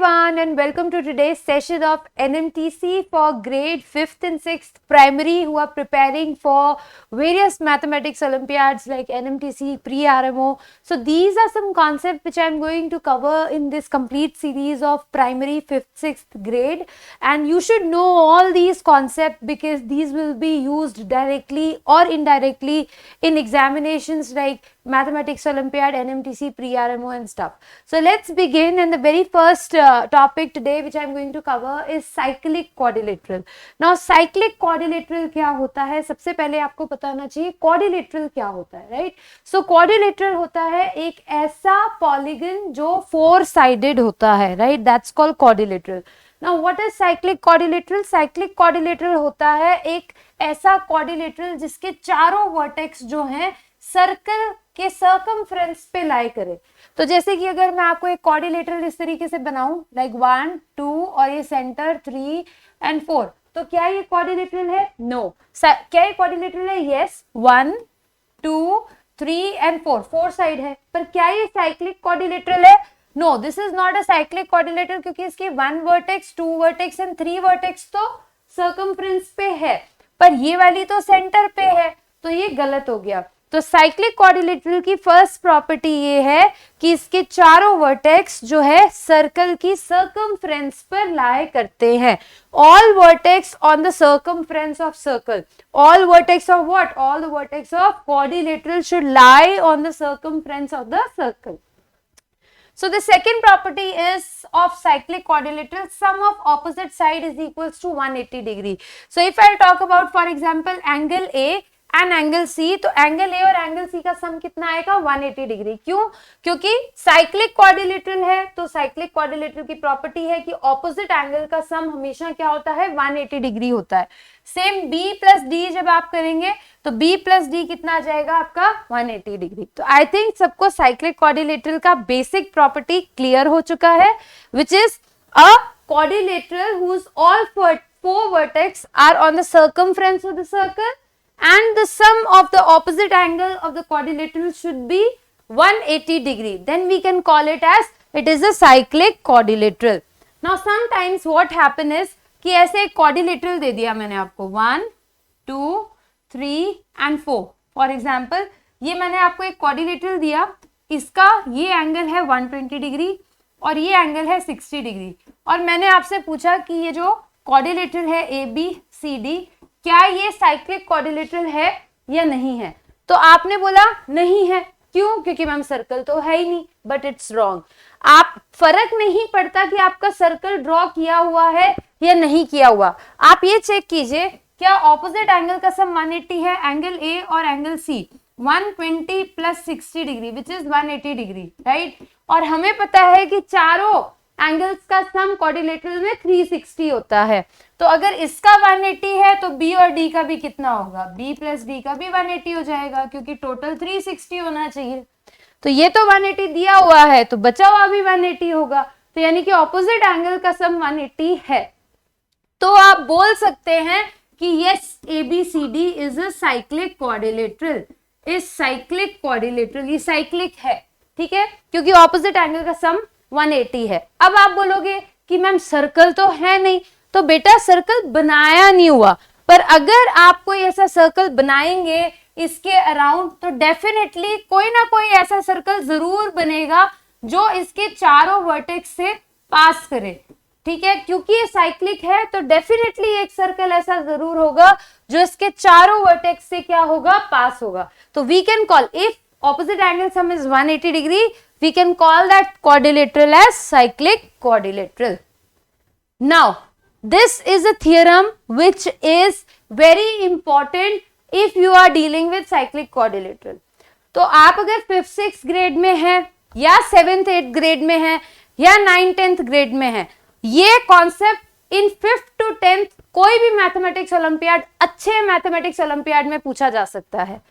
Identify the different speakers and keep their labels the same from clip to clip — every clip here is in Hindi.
Speaker 1: everyone and welcome to today's session of NMTC for grade 5th and 6th primary who are preparing for various mathematics olympiads like NMTC, pre-RMO. So these are some concepts which I am going to cover in this complete series of primary 5th, 6th grade, and you should know all these concepts because these will be used directly or indirectly in examinations like mathematics olympiad, NMTC, pre-RMO and stuff. So let's begin, and the very first topic today which I am going to cover is cyclic quadrilateral. Now cyclic quadrilateral क्या होता है, सबसे पहले आपको पता होना चाहिए quadrilateral क्या होता है, right? So quadrilateral होता है एक ऐसा polygon जो four sided होता है, right? That's called quadrilateral. Now what is cyclic quadrilateral? Cyclic quadrilateral होता है एक ऐसा quadrilateral जिसके चारों वर्टेक्स जो हैं सर्कल के सर्कमफ्रेंस पे लाई करे. तो जैसे कि अगर मैं आपको एक क्वाड्रिलेटरल इस तरीके से बनाऊं लाइक 1, 2 और ये सेंटर 3 एंड 4, तो क्या ये क्वाड्रिलेटरल है? नो. क्या ये क्वाड्रिलेटरल है? यस. 1, 2, 3 एंड 4, 4 साइड है. पर क्या ये साइक्लिक क्वाड्रिलेटरल है? No, this is not a cyclic quadrilateral क्योंकि इसके 1 वर्टेक्स, 2 वर्टेक्स एंड 3 वर्टेक्स तो सर्कमफ्रेंस पे है, पर ये वाली तो सेंटर पे है, तो ये गलत हो गया. तो साइक्लिक क्वाड्रिलेटरल की फर्स्ट प्रॉपर्टी ये है कि इसके चारों वर्टेक्स जो है सर्कल की सर्कमफ्रेंस पर लाई करते हैं. All vertex on the circumference of circle. All vertex of what? All the vertex of quadrilateral should lie on the circumference of the circle. So the second property is of cyclic quadrilateral, sum of opposite side is equals to 180 degree. So if I talk about for example angle A and angle C, तो एंगल ए और एंगल सी का सम कितना आएगा? 180 डिग्री. क्यों? क्योंकि साइक्लिक क्वाड्रिलेटरल है, तो साइक्लिक क्वाड्रिलेटरल की प्रॉपर्टी है कि ऑपोजिट एंगल का सम हमेशा क्या होता है? 180 डिग्री होता है. सेम बी प्लस डी जब आप करेंगे तो बी प्लस डी कितना आ जाएगा आपका? 180 डिग्री. तो आई थिंक सबको साइक्लिक क्वाड्रिलेटरल का बेसिक प्रॉपर्टी क्लियर हो चुका है, which is a quadrilateral whose all four vertex are on the circumference of the circle and the sum of the opposite angle of the quadrilateral should be 180 degree. Then we can call it as it is a cyclic quadrilateral. Now sometimes what happen is कि ऐसे एक quadrilateral दे दिया मैंने आपको 1, 2, 3 and 4. For example ये मैंने आपको एक quadrilateral दिया, इसका ये एंगल है 120 डिग्री और ये एंगल है 60 डिग्री, और मैंने आपसे पूछा कि ये जो quadrilateral है ABCD क्या ये साइक्लिक क्वाड्रिलेटरल है या नहीं है? तो आपने बोला नहीं है. क्यों? क्योंकि मैम सर्कल तो है ही नहीं. But it's wrong. आप फर्क नहीं पड़ता कि आपका सर्कल ड्रॉ किया हुआ है या नहीं किया हुआ. आप ये चेक कीजिए क्या ऑपोजिट एंगल का सम 180 है. एंगल ए और angle C 120 plus 60 degree which is 180 degree, right? और हमें पता है कि चारों एंगल्स का सम क्वाड्रिलेटरल में 360 होता है. तो अगर इसका 180 है तो बी और डी का भी कितना होगा? बी प्लस डी का भी 180 हो जाएगा क्योंकि टोटल 360 होना चाहिए. तो ये तो 180 दिया हुआ है तो बचा हुआ भी 180 होगा, तो यानी कि ऑपोजिट एंगल का सम 180 है. तो आप बोल सकते हैं कि yes ABCD is a cyclic quadrilateral. Is cyclic quadrilateral, ये साइक्लिक है, ठीक है, क्योंकि ऑपोजिट एंगल का सम 180 है. अब आप बोलोगे कि मैम सर्कल तो है नहीं, तो बेटा सर्कल बनाया नहीं हुआ, पर अगर आप कोई ऐसा सर्कल बनाएंगे इसके अराउंड तो डेफिनेटली कोई ना कोई ऐसा सर्कल जरूर बनेगा जो इसके चारों वर्टेक्स से पास करे, ठीक है. क्योंकि ये साइक्लिक है तो डेफिनेटली एक सर्कल ऐसा जरूर होगा जो इसके चारों वर्टेक्स से क्या होगा? पास होगा. तो we can call if opposite angle sum is 180 degree, we can call that quadrilateral as cyclic quadrilateral. Now this is a theorem which is very important if you are dealing with cyclic quadrilateral. तो आप अगर 5th 6th ग्रेड में है या 7th 8th ग्रेड में है या 9th 10th ग्रेड में है, ये concept in 5th to 10th कोई भी मैथमेटिक्स ओलंपियाड, अच्छे मैथमेटिक्स ओलंपियाड में पूछा जा सकता है.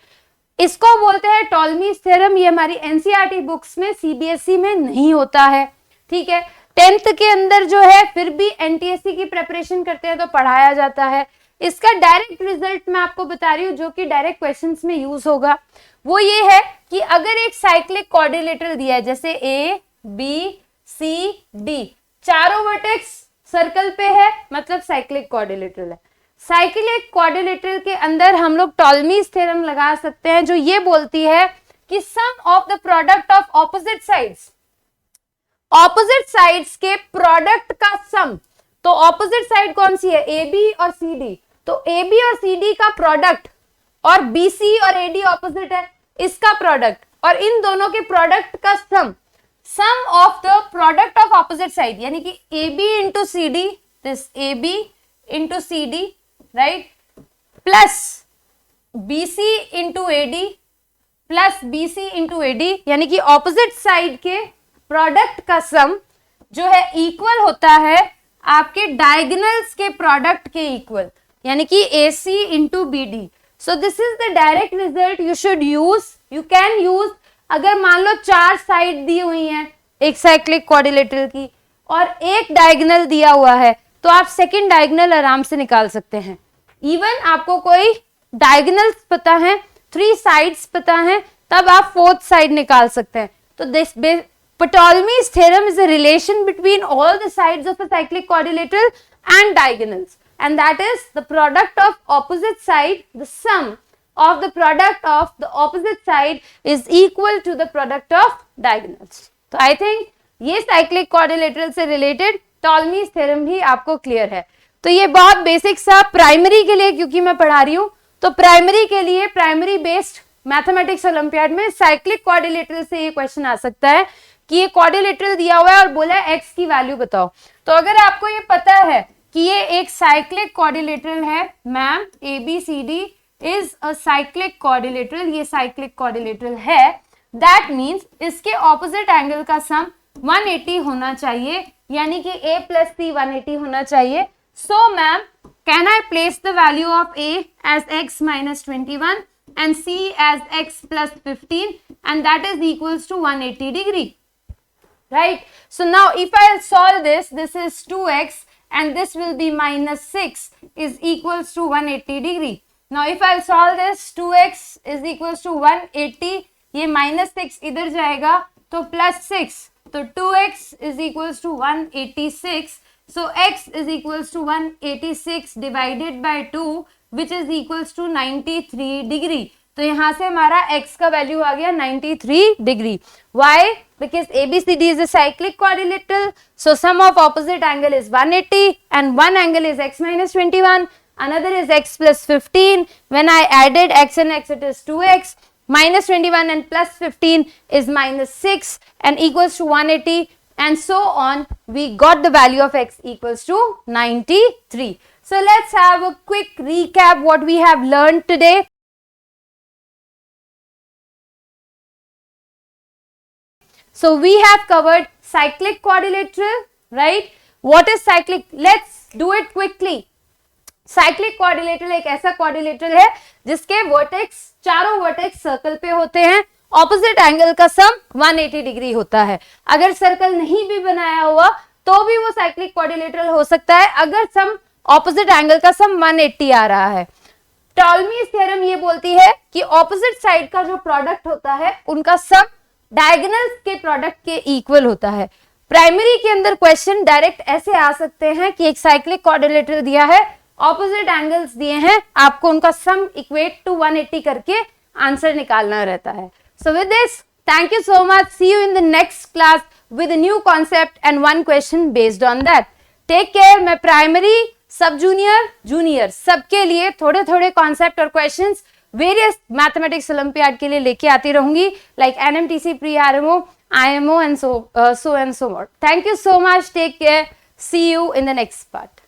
Speaker 1: इसको बोलते हैं टॉलमीज थ्योरम. ये हमारी एनसीईआरटी बुक्स में सीबीएसई में नहीं होता है, ठीक है. 10th के अंदर जो है फिर भी एनटीएससी की प्रिपरेशन करते हैं तो पढ़ाया जाता है. इसका डायरेक्ट रिजल्ट मैं आपको बता रही हूँ जो कि डायरेक्ट क्वेश्चंस में यूज होगा. वो ये है कि अगर एक साइक्लिक क्वाड्रिलेटरल दिया है जैसे A, B, C, D, चारों वर्टेक्स सर्कल पे है, मतलब साइक्लिक क्वाड्रिलेटरल है। साइक्लिक क्वाड्रिलेटरल के अंदर हम लोग टॉलमीज थ्योरम लगा सकते हैं, जो ये बोलती है कि sum of the product of opposite sides, opposite sides के प्रोडक्ट का सम, तो ऑपोजिट साइड कौन सी है, ए बी और सी डी, तो ए बी और सी डी का प्रोडक्ट और बी सी और ए डी ऑपोजिट है, इसका प्रोडक्ट और इन दोनों के प्रोडक्ट का sum of the product of opposite side, यानी कि A B into C D, this A B into C D, right, plus B C into A D plus B C into A D, यानी कि ऑपोजिट साइड के प्रोडक्ट का सम जो है इक्वल होता है आपके डायगोनल्स के प्रोडक्ट के इक्वल, यानी कि A C into B D. So this is the direct result you should use, you can use. अगर मान लो 4 साइड दी हुई हैं एक साइक्लिक क्वाड्रिलेटरल की और एक डायगोनल दिया हुआ है, तो आप सेकंड डायगोनल आराम से निकाल सकते हैं। इवन आपको कोई डायगोनल्स पता है, 3 साइड्स पता है, तब आप 4th साइड निकाल सकते हैं। तो this Ptolemy's theorem is a relation between all the sides of a cyclic quadrilateral and diagonals, and that is the product of opposite side, the sum of the product of the opposite side is equal to the product of diagonals. तो I think ये cyclic quadrilateral से related Ptolemy's theorem भी आपको clear है। तो ये बहुत बेसिक सा प्राइमरी के लिए, क्योंकि मैं पढ़ा रही हूँ, तो प्राइमरी के लिए प्राइमरी बेस्ड मैथमेटिक्स ओलंपियाड में साइक्लिक क्वाड्रिलेटरल से ये क्वेश्चन आ सकता है कि ये क्वाड्रिलेटरल दिया हुआ है और बोला है x की वैल्यू बताओ। तो अगर आपको ये पता है कि ये एक साइक्लिक क्वाड्रिलेटरल है, ma'am A B C D is a cyclic quadrilateral, ये साइक्लिक क्वाड्रिलेटरल है, दैट मीन्स इसके ऑपोजिट एंगल का सम 180 होना चाहिए, यानी कि a प्लस सी 180 होना चाहिए। So ma'am can I place the value of a as x minus 21 and c as x plus 15 and that is equals to 180 degree, right? So now if I'll solve this, this is 2x and this will be minus 6 is equals to 180 degree. Now if I'll solve this, 2x is equals to 180, ये minus 6 इधर जाएगा तो plus 6, तो 2x is equals to 186, so x is equals to 186 divided by 2 which is equals to 93 degree. तो यहाँ से हमारा x का वैल्यू आ गया 93 degree. Why? Because ABCD is a cyclic quadrilateral, so sum of opposite angle is 180 and one angle is x minus 21, another is x plus 15. When I added x and x, it is 2x, minus 21 and plus 15 is minus 6 and equals to 180, and so on. We got the value of x equals to 93. So let's have a quick recap what we have learned today. So we have covered cyclic quadrilateral, right? What is cyclic? Let's do it quickly. Cyclic quadrilateral एक ऐसा quadrilateral है जिसके वर्टेक्स, चारों वर्टेक्स सर्कल पे होते हैं, ऑपोजिट एंगल का सम 180 डिग्री होता है। अगर सर्कल नहीं भी बनाया हुआ तो भी वो साइक्लिक क्वाड्रिलेटरल हो सकता है अगर सम ऑपोजिट एंगल का सम 180 आ रहा है। टॉलमीज थ्योरम ये बोलती है कि ऑपोजिट साइड का जो प्रोडक्ट होता है उनका सम डायगोनल्स के प्रोडक्ट के इक्वल होता है। प्राइमरी के अंदर क्वेश्चन डायरेक्ट ऐसे आ सकते हैं कि एक साइक्लिक क्वाड्रिलेटरल दिया है, ऑपोजिट एंगल्स दिए हैं, आपको उनका सम इक्वेट टू 180 करके आंसर निकालना रहता है। So with this, thank you so much, see you in the next class with a new concept and one question based on that. Take care. मैं प्राइमरी, सब जूनियर, जूनियर सबके लिए थोड़े थोड़े कॉन्सेप्ट और क्वेश्चंस वेरियस मैथमेटिक्स ओलंपियाड के लिए लेके आती रहूंगी, like NMTC, pre RMO, IMO and so and so on. Thank you so much. Take care. See you in the next part.